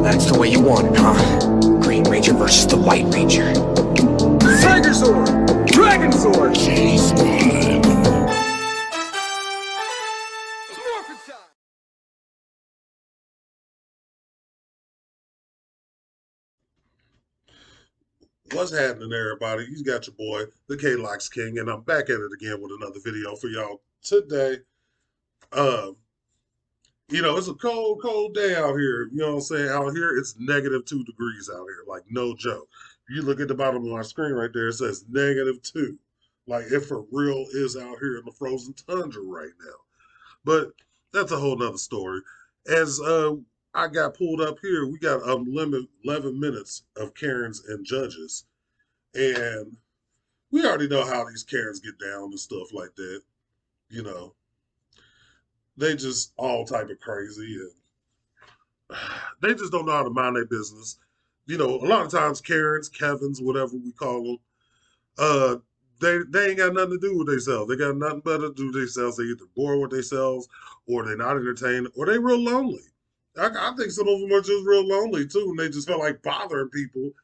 So that's the way you want it, huh? Green Ranger versus the White Ranger. Tiger Sword! Dragon Sword! Jeez, man. What's happening, everybody? You got your boy, the K-Locs King, and I'm back at it again with another video for y'all today. It's a cold, cold day out here. You know what I'm saying? Out here, it's -2 degrees out here. Like, no joke. If you look at the bottom of my screen right there, it says -2. Like, it for real is out here in the frozen tundra right now. But that's a whole nother story. As I got pulled up here, we got 11 minutes of Karens and judges. And we already know how these Karens get down and stuff like that. You know, they just all type of crazy and they just don't know how to mind their business. You know, a lot of times Karens, Kevins, whatever we call them, they ain't got nothing to do with themselves. They got nothing better to do with themselves. They either bored with themselves, or they're not entertained, or they real lonely. I think some of them are just real lonely too, and they just feel like bothering people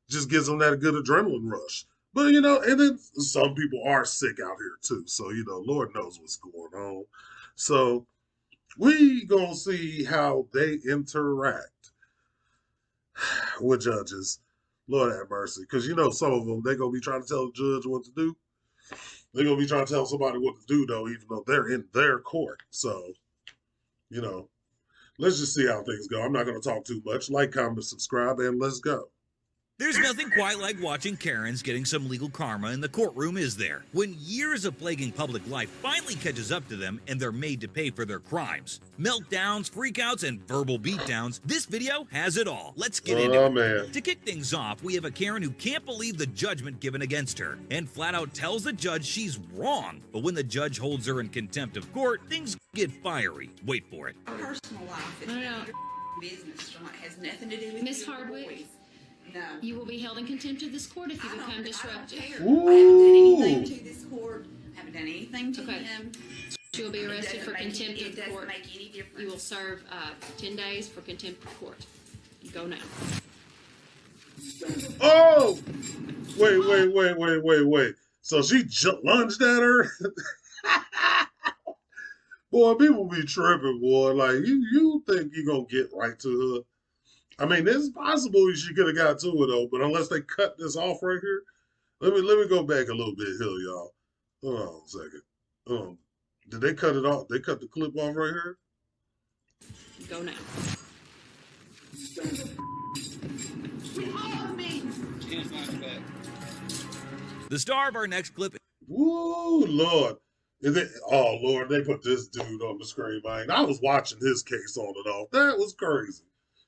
just gives them that good adrenaline rush. But and then some people are sick out here too. So Lord knows what's going on. So we gonna see how they interact with judges. Lord have mercy. Because some of them, they're going to be trying to tell the judge what to do. They're going to be trying to tell somebody what to do, though, even though they're in their court. So, let's just see how things go. I'm not going to talk too much. Like, comment, subscribe, and let's go. There's nothing quite like watching Karens getting some legal karma in the courtroom, is there? When years of plaguing public life finally catches up to them and they're made to pay for their crimes. Meltdowns, freakouts, and verbal beatdowns, this video has it all. Let's get into it. Man. To kick things off, we have a Karen who can't believe the judgment given against her and flat out tells the judge she's wrong. But when the judge holds her in contempt of court, things get fiery. Wait for it. Personal life is business, right? Has nothing to do with Miss Hardwick. No. You will be held in contempt of this court if you become disruptive. I haven't done anything to this court. I haven't done anything to him. You will be arrested for contempt of It court. doesn't make any difference. You will serve 10 days for contempt of court. You go now. Oh! Wait. So she lunged at her? Boy, people be tripping, boy. Like, you think you gonna get right to her? I mean, it's possible she could have got to it though, but unless they cut this off right here, let me go back a little bit here, y'all. Hold on a second. Did they cut it off? They cut the clip off right here. Go now. The star of our next clip. Woo, Lord. Oh, Lord, they put this dude on the screen, man. I was watching his case on and off. That was crazy.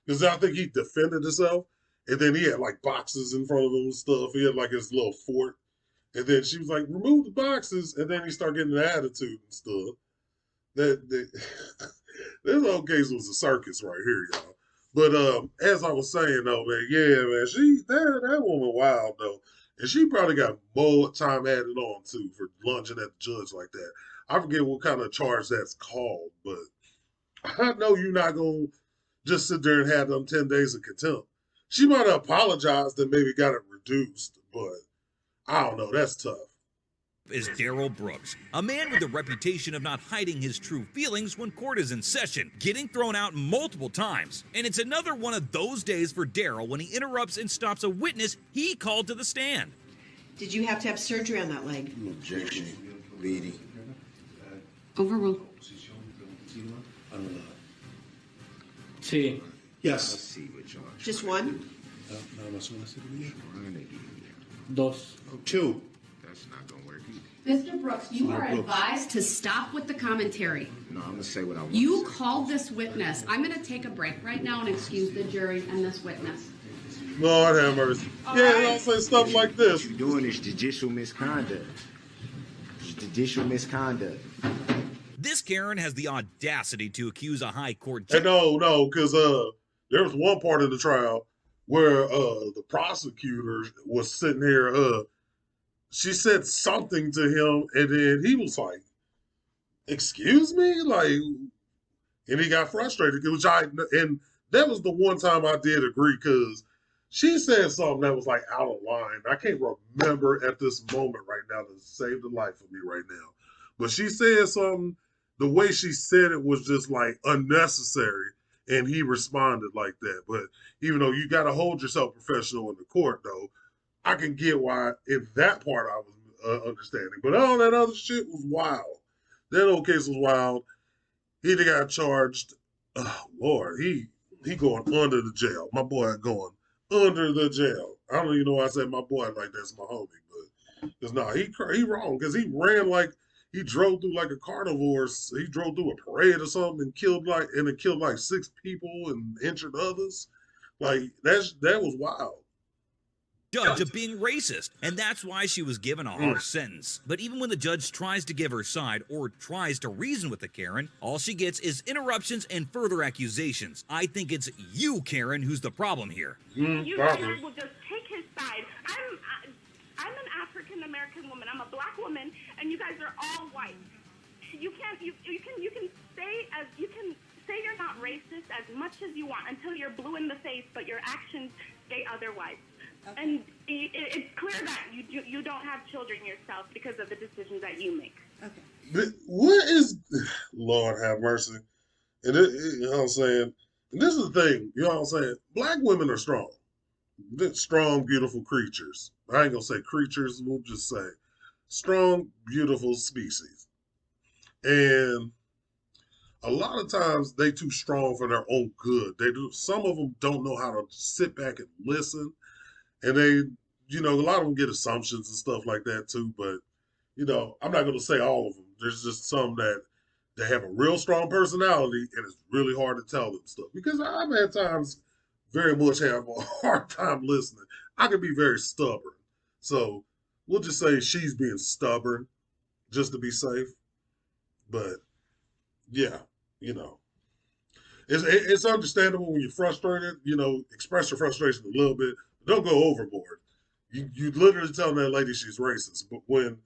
Because I think he defended himself, and then he had like boxes in front of him and stuff. He had like his little fort. And then she was like, remove the boxes, and then he started getting an attitude and stuff. This whole case was a circus right here, y'all. But as I was saying though, man, that woman wild though. And she probably got more time added on too for lunging at the judge like that. I forget what kind of charge that's called, but I know you're not gonna just sit there and have them 10 days of contempt. She might have apologized and maybe got it reduced, but I don't know. That's tough. Is Daryl Brooks, a man with a reputation of not hiding his true feelings when court is in session, getting thrown out multiple times. And it's another one of those days for Daryl when he interrupts and stops a witness he called to the stand. Did you have to have surgery on that leg? Objection, lady. Overruled. Sí. Yes. Just one? Dos. Two. That's not gonna work either. Mr. Brooks, you are advised to stop with the commentary. No, I'm gonna say what I want. You called this witness. I'm going to take a break right now and excuse the jury and this witness. Lord have mercy. Don't say stuff like this. What you're doing is judicial misconduct. Judicial misconduct. This Karen has the audacity to accuse a high court judge. No, because there was one part of the trial where the prosecutor was sitting here. She said something to him, and then he was like, "Excuse me," like, and he got frustrated. And that was the one time I did agree because she said something that was like out of line. I can't remember at this moment right now to save the life of me right now. But she said something, the way she said it was just like unnecessary. And he responded like that. But even though you got to hold yourself professional in the court, though, I can get why in that part I was understanding. But all that other shit was wild. That old case was wild. He got charged. Oh, Lord, he going under the jail. My boy going under the jail. I don't even know why I said my boy like that's my homie, but because he wrong because he ran like he drove through like a carnivore. He drove through a parade or something and killed like 6 people and injured others. Like that was wild. Judge of being racist, and that's why she was given a harsh sentence. But even when the judge tries to give her side or tries to reason with the Karen, all she gets is interruptions and further accusations. I think it's you, Karen, who's the problem here. You guys will just take his side. I'm an African American woman. I'm a black woman, and you guys are all white. You can say you're not racist as much as you want until you're blue in the face, but your actions say otherwise. Okay. And it's clear that you don't have children yourself because of the decisions that you make. Okay. What is, Lord have mercy. And you know what I'm saying? And this is the thing, you know what I'm saying? Black women are strong. They're strong, beautiful creatures. I ain't gonna say creatures, we'll just say strong, beautiful species. And a lot of times they too strong for their own good. Some of them don't know how to sit back and listen. And they, a lot of them get assumptions and stuff like that too. But, I'm not going to say all of them. There's just some that they have a real strong personality and it's really hard to tell them stuff. Because I've had times very much have a hard time listening. I can be very stubborn. So we'll just say she's being stubborn just to be safe. But yeah, it's understandable when you're frustrated, express your frustration a little bit. Don't go overboard. You literally tell that lady she's racist, but when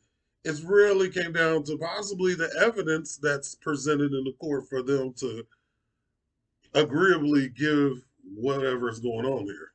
it's really came down to possibly the evidence that's presented in the court for them to agreeably give whatever is going on here.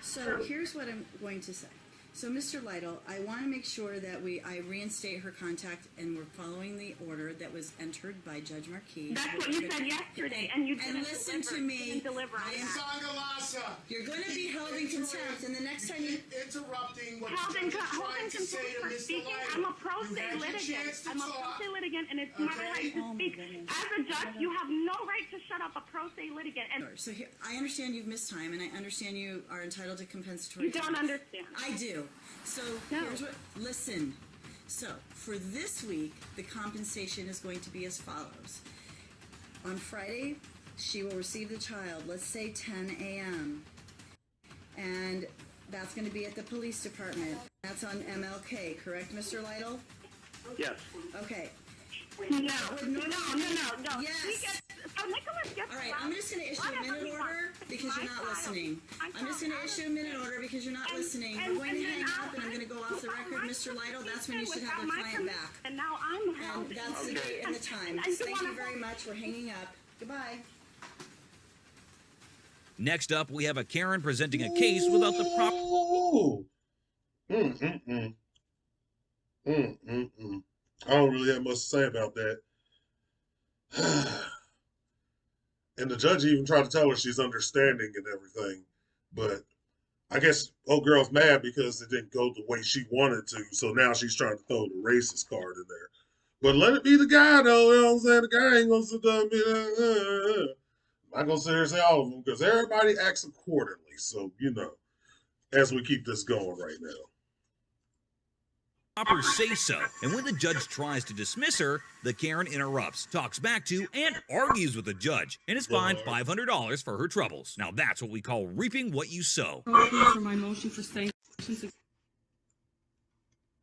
So here's what I'm going to say. So, Mr. Lytle, I want to make sure that I reinstate her contact, and we're following the order that was entered by Judge Marquis. That's what you said yesterday, and you didn't listen to me. Deliver on that. You're going to be held in contempt, and the next time you interrupting what held in contempt for speaking. I'm a pro se litigant. And it's my right to speak. As a judge, you have no right to shut up a pro se litigant. And so here, I understand you've missed time, and I understand you are entitled to compensatory. You don't understand. I do. So here's what, listen. So for this week, the compensation is going to be as follows. On Friday, she will receive the child, let's say 10 a.m. And that's going to be at the police department. That's on MLK, correct, Mr. Lytle? Yes. Okay. No. Yes. All right, I'm just going to issue a minute order because you're not listening. I'm just going to issue a minute order because you're not listening. We're going to hang up and I'm going to go off the record, Mr. Lytle. That's when you should have the client back. And now I'm held. And that's the date and the time. Thank you very much. We're hanging up. Goodbye. Next up, we have a Karen presenting a case without the proper... I don't really have much to say about that. And the judge even tried to tell her she's understanding and everything. But I guess old girl's mad because it didn't go the way she wanted to. So now she's trying to throw the racist card in there. But let it be the guy, though. You know what I'm saying? The guy ain't going to sit down and be like, I'm not going to sit here and say all of them because everybody acts accordingly. So, as we keep this going right now. Proper say so, and when the judge tries to dismiss her, the Karen interrupts, talks back to, and argues with the judge, and is fined $500 for her troubles. Now that's what we call reaping what you sow. For my motion for sanctions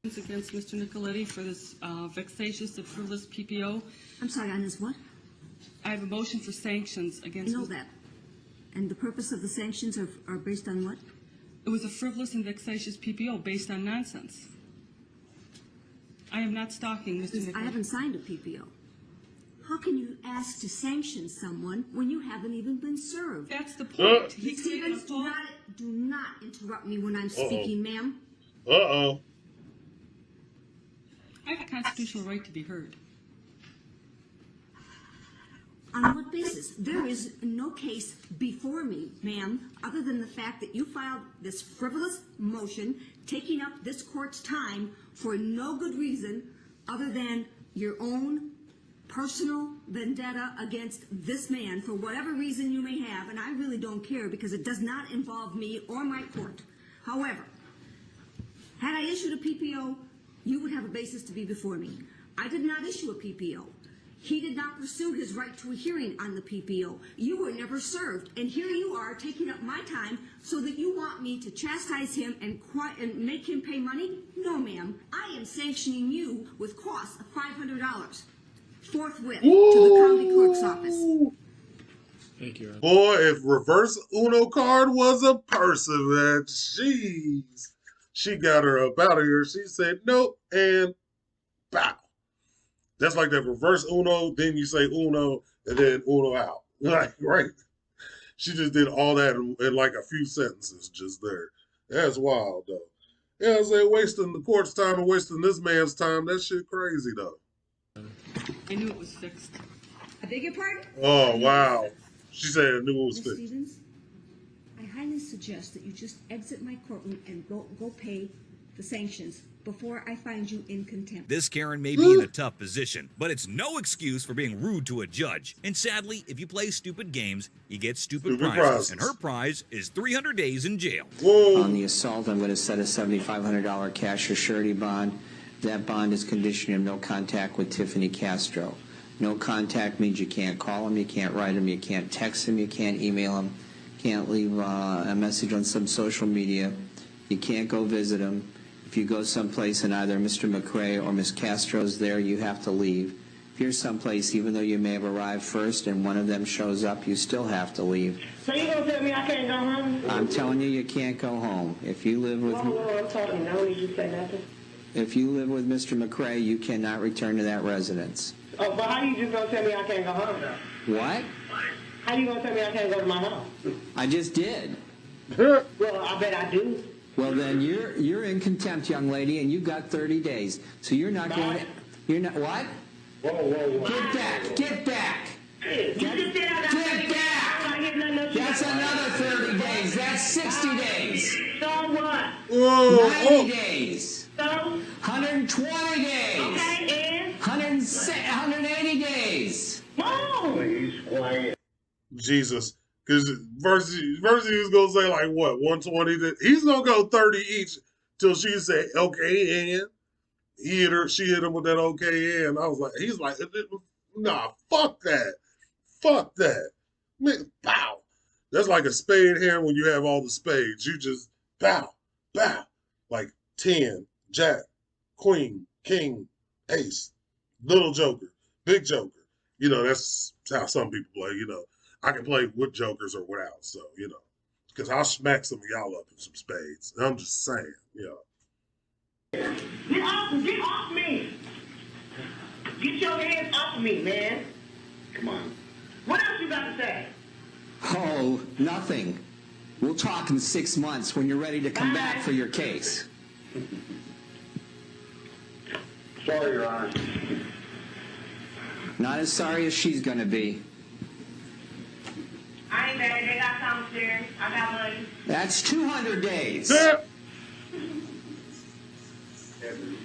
against Mr. Nicoletti for this vexatious and frivolous PPO. I'm sorry, on this what? I have a motion for sanctions against... I know that. And the purpose of the sanctions are based on what? It was a frivolous and vexatious PPO based on nonsense. I am not stalking Mr. Nicoletti. I haven't signed a PPO. How can you ask to sanction someone when you haven't even been served? That's the point. He Stevens, created a do not interrupt me when I'm speaking, ma'am. Uh-oh. I have a constitutional right to be heard. On what basis? There is no case before me, ma'am, other than the fact that you filed this frivolous motion, taking up this court's time for no good reason other than your own personal vendetta against this man for whatever reason you may have, and I really don't care because it does not involve me or my court. However, had I issued a PPO, you would have a basis to be before me. I did not issue a PPO. He did not pursue his right to a hearing on the PPO. You were never served, and here you are taking up my time so that you want me to chastise him and make him pay money? No, ma'am. I am sanctioning you with costs of $500 forthwith to the county clerk's office. Thank you. Boy, if reverse Uno card was a person, man, jeez. She got her up out of here. She said nope and bow. That's like that reverse Uno, then you say Uno, and then Uno out. Like, right? She just did all that in like a few sentences just there. That's wild, though. Yeah, I say wasting the court's time and wasting this man's time. That shit crazy, though. I knew it was fixed. I beg your pardon? Oh, wow. She said I knew it was Ms. fixed. Stevens, I highly suggest that you just exit my courtroom and go pay the sanctions before I find you in contempt. This Karen may be in a tough position, but it's no excuse for being rude to a judge. And sadly, if you play stupid games, you get stupid prizes. And her prize is 300 days in jail. Whoa. On the assault, I'm going to set a $7,500 cash or surety bond. That bond is conditioned of no contact with Tiffany Castro. No contact means you can't call him, you can't write him, you can't text him, you can't email him, can't leave a message on some social media, you can't go visit him. If you go someplace and either Mr. McRae or Miss Castro's there, you have to leave. If you're someplace, even though you may have arrived first and one of them shows up, you still have to leave. So you gonna tell me I can't go home? I'm telling you, you can't go home. If you live with... Whoa, I'm talking. No, you say nothing. If you live with Mr. McRae, you cannot return to that residence. Oh, but how you just gonna tell me I can't go home? What? How you gonna tell me I can't go to my house? I just did. Well, I bet I do. Well, then you're in contempt, young lady, and you've got 30 days. So you're not going to... You're not... What? Whoa. Get back! Get back! Get back! That's another 30 days. That's 60 days. So what? 90 days. So? 120 days. Okay, and? 180 days. Whoa! Please, quiet. Jesus. Because versus he was going to say, like, what, 120? He's going to go 30 each till she said, okay, and she hit him with that okay, and I was like, he's like, nah, fuck that. Fuck that. Man, pow. That's like a spade hand when you have all the spades. You just bow, bow. Like 10, jack, queen, king, ace, little joker, big joker. You know, that's how some people play, you know. I can play with jokers or without, so, you know. Because I'll smack some of y'all up in some spades. I'm just saying, you know. Get off me! Get your hands off me, man. Come on. What else you got to say? Oh, nothing. We'll talk in 6 months when you're ready to come back for your case. Sorry, Your Honor. Not as sorry as she's going to be. I ain't bad. They got commissary. I got money. That's 200 days.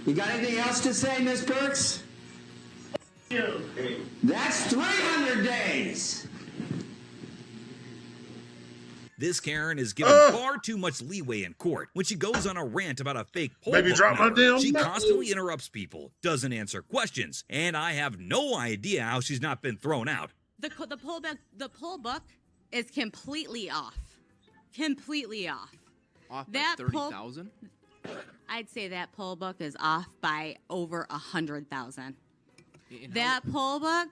You got anything else to say, Miss Burks? That's 300 days. This Karen is given far too much leeway in court. When she goes on a rant about a fake poll Baby, book drop my number, damn she knuckles. constantly interrupts people, doesn't answer questions, and I have no idea how she's not been thrown out. The poll book is completely off. Completely off. Off That by poll- 30,000? I'd say that poll book is off by over 100,000. That poll book.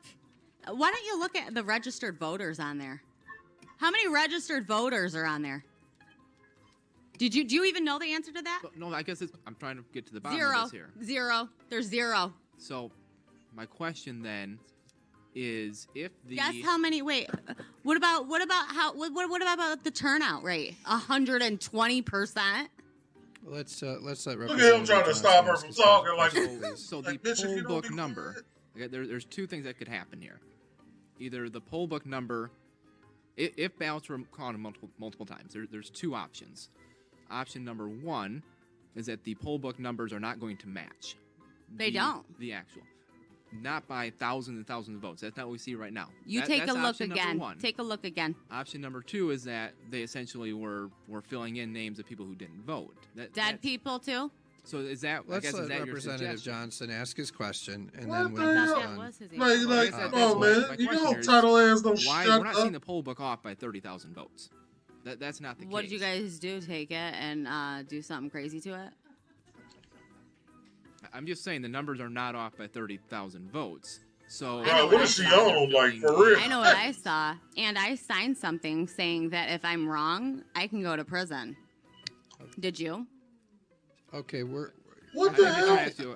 Why don't you look at the registered voters on there? How many registered voters are on there? Do you even know the answer to that? No, I guess I'm trying to get to the bottom Zero. of this here. Zero. There's zero. So, my question then is if the Guess how many? Wait, what about the turnout rate? 120%. Let's let Look at him trying to stop her from talking like so like, the bitch, if poll you don't book be number. Okay, there's two things that could happen here. Either the poll book number, if ballots were counted multiple times, there's two options. Option number one is that the poll book numbers are not going to match. They don't. The actual. Not by thousands and thousands of votes. That's not what we see right now. You take a look option number again. one. Take a look again. Option number two is that they essentially were filling in names of people who didn't vote. Dead people too. So is that? I Let's guess, let is that your Representative suggestion? Johnson ask his question, and What then the when he's hell? done, Like, That's come on, man. my You question know, here is title ass don't why shut we're not up. seeing the poll book off by 30,000 votes. That's not the What case. did you guys do? Take it and do something crazy to it? I'm just saying the numbers are not off by 30,000 votes. So, Bro, what is she on? Like, for real? I know what I saw, and I signed something saying that if I'm wrong, I can go to prison. Did you? okay, What the hell?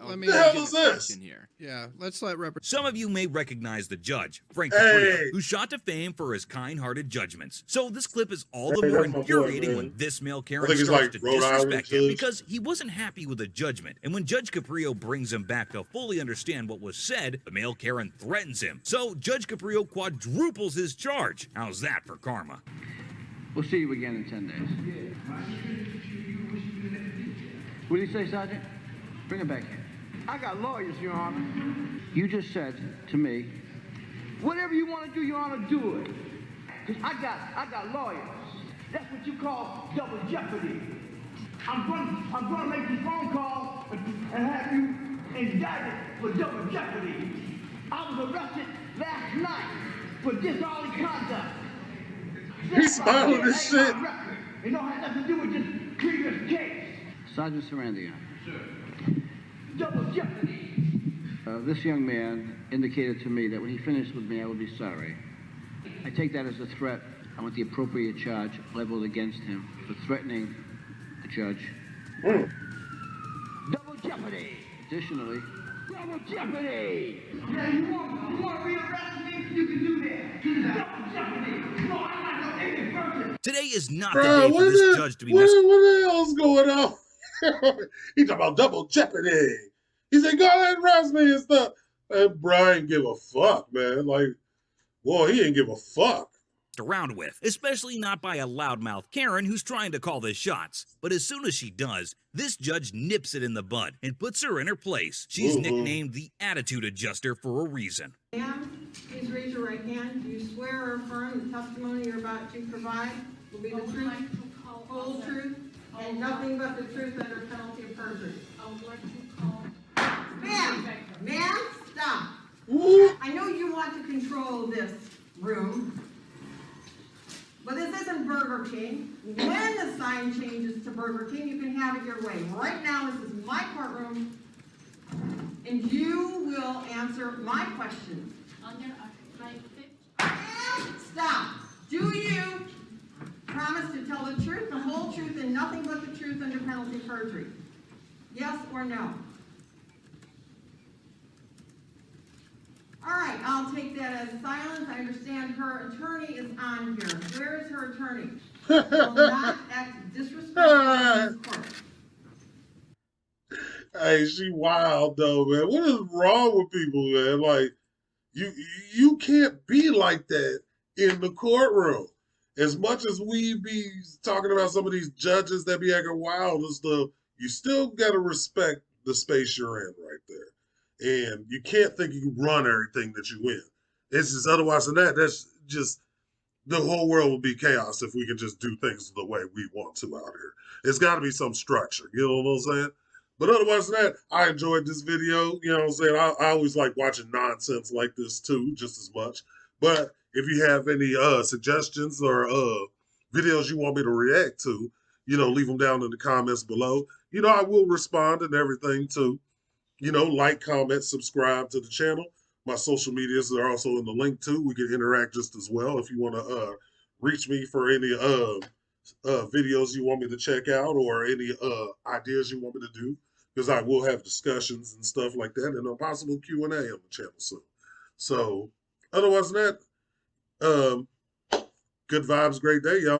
Let me the hell is this? Here. Yeah, let's let Some of you may recognize the judge, Frank Hey. Caprio, who shot to fame for his kind-hearted judgments. So this clip is all the Hey, more that's my boy, infuriating man. when this male I Karen think he's starts like to Rhode Island disrespect him judge. because he wasn't happy with the judgment. And when Judge Caprio brings him back to fully understand what was said, the male Karen threatens him. So Judge Caprio quadruples his charge. How's that for karma? We'll see you again in 10 days. What did he say, Sergeant? Bring it back here. I got lawyers, Your Honor. You just said to me, whatever you want to do, Your Honor, do it. Because I got lawyers. That's what you call double jeopardy. I'm going to make this phone call and have you indicted for double jeopardy. I was arrested last night for disorderly conduct. He's smiling this shit. It don't have nothing to do with this previous case. Sergeant Sarandian. Double jeopardy. This young man indicated to me that when he finished with me, I would be sorry. I take that as a threat. I want the appropriate charge leveled against him for threatening the judge. Double jeopardy. Additionally, double jeopardy. Yeah, you want to rearrest me? You can do that. Double jeopardy. No, I'm not no ignorant person. Today is not Bro, the day for this judge to be messing. what the hell's going on? He's talking about double jeopardy. He said, go ahead and arrest me and stuff. And Brian give a fuck, man. Like, boy, he didn't give a fuck. Around with, especially not by a loudmouth Karen who's trying to call the shots. But as soon as she does, this judge nips it in the bud and puts her in her place. She's nicknamed the Attitude Adjuster for a reason. Ma'am, please raise your right hand. Do you swear or affirm the testimony you're about to provide will be the truth, whole truth, and nothing but the truth under penalty of perjury? Ma'am, stop. I know you want to control this room, but this isn't Burger King. When the sign changes to Burger King, you can have it your way. Right now, this is my courtroom, and you will answer my questions. Stop. Do you promise to tell the truth, the whole truth, and nothing but the truth under penalty of perjury? Yes or no? All right, I'll take that as silence. I understand her attorney is on here. Where is her attorney? Will not act disrespectful in this court. Hey, she wild though, man. What is wrong with people, man? Like, you can't be like that in the courtroom. As much as we be talking about some of these judges that be acting wild and stuff, you still gotta respect the space you're in right there. And you can't think you can run everything that you win. It's just otherwise than that, that's just the whole world would be chaos if we could just do things the way we want to out here. It's got to be some structure, you know what I'm saying? But otherwise than that, I enjoyed this video. You know what I'm saying? I always like watching nonsense like this too, just as much. But if you have any suggestions or videos you want me to react to, you know, leave them down in the comments below. You know, I will respond and everything too. You know, like, comment, subscribe to the channel. My social medias are also in the link too. We can interact just as well if you want to reach me for any videos you want me to check out or any ideas you want me to do, because I will have discussions and stuff like that and a possible Q&A on the channel soon. So Otherwise than that, good vibes, great day, y'all.